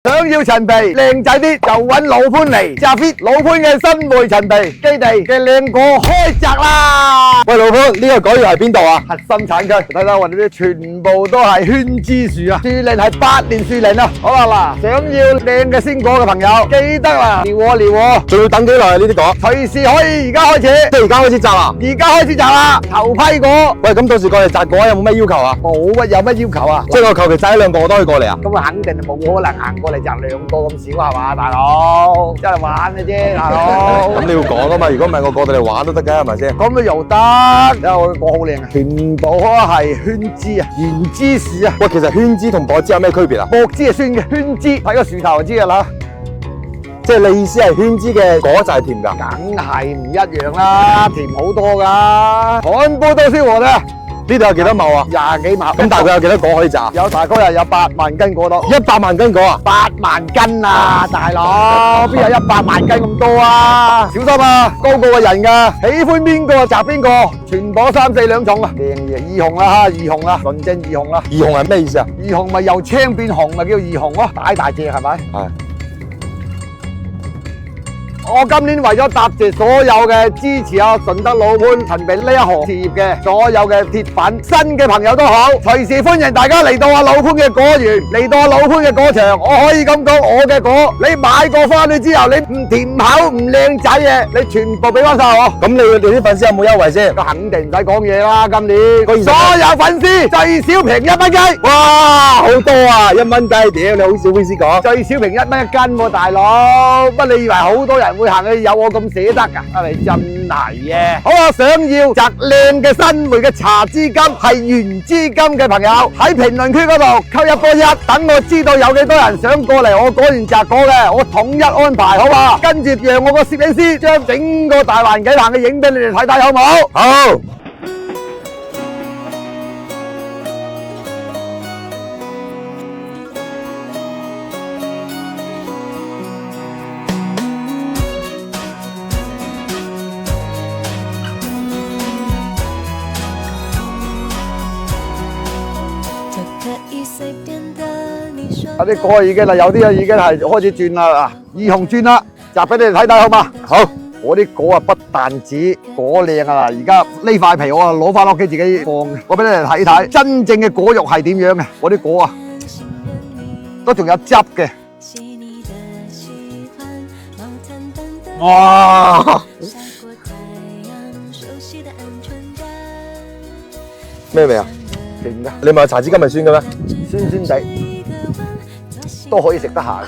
想要陳皮靚仔啲就揾老潘嚟，扎 fit 老潘嘅新梅陳皮基地嘅靚果開閘啦！喂，老潘，呢個果園係邊度啊？核心產區，睇睇我哋啲全部都係圈枝樹啊，樹齡係8年樹齡啊！好啦嗱，想要靚嘅鮮果嘅朋友，記得啦，撩我，仲要等幾耐啊？呢啲果隨時可以，而家開始，即係而家開始摘啦。而家開始摘啦，頭批果。喂，咁到時過嚟摘果有冇咩要求啊？冇乜有乜要求啊？即係我求其摘一兩個我都可以過嚟啊？咁啊，肯定冇可能行過嚟摘兩個咁少係嘛，大佬，真係玩嘅啫，大佬。咁你要講啊嘛，如果唔係我過到嚟玩都得嘅，係咪先？咁咪又得，睇下我個果好靚啊，全部都係圈枝啊，原枝樹啊。喂，其實圈枝同果枝有咩區別啊？薄枝係酸嘅，圈枝睇個樹頭就知㗎啦。即係你意思係圈枝嘅果就係甜㗎？梗係唔一樣啦，甜好多㗎。漢波多燒禾啦，呢度有幾多畝啊？20幾畝。咁大概有幾多果可以摘？有大概係有8萬斤果多。100萬斤果啊？8萬斤啊，大佬，邊有100萬斤咁多啊？小心啊，高過個人㗎，喜歡邊個就摘邊個，全部3、4兩重啊！靚嘢，二紅啦嚇，二紅啦，純正二紅啦。二紅係咩意思啊？二紅咪由青變紅，咪叫二紅咯，大隻係咪？係。我今年為咗答謝所有嘅支持啊順德老潘陳皮呢一行事業嘅所有嘅鐵粉，新嘅朋友都好，隨時歡迎大家嚟到阿老潘嘅果園，嚟到阿老潘嘅果場。我可以咁講，我嘅果你買過翻去之後，你唔甜口唔靚仔嘅，你全部俾翻晒我。咁你哋啲粉絲有冇優惠先？咁肯定唔使講嘢啦，今年20所有粉絲最少平1蚊雞。哇，好多啊，1蚊雞，屌你好少 fans 講，最少平1蚊一斤喎，大佬，乜你以為好多人會行去有我咁捨得㗎？啊，你真係嘅。好啊，想要摘靚嘅新梅嘅茶枝金係原枝金嘅朋友，喺評論區嗰度扣一波1，等我知道有幾多人想過嚟我果園摘果嘅，我統一安排，好嘛？跟住讓我個攝影師將整個大環境行嘅影俾你哋睇睇，好唔好？好。有啲果已經啦，有啲啊已經係開始轉啦，二紅轉啦，摘俾你哋睇睇好嘛？好，我啲果啊不但止果靚啊，而家呢塊皮我啊攞翻屋企自己放，我俾你哋睇睇真正嘅果肉係點樣嘅。我啲果啊都仲有汁嘅。哇！咩味啊？勁㗎！你咪茶枝金係酸嘅咩？酸酸地都可以食得下。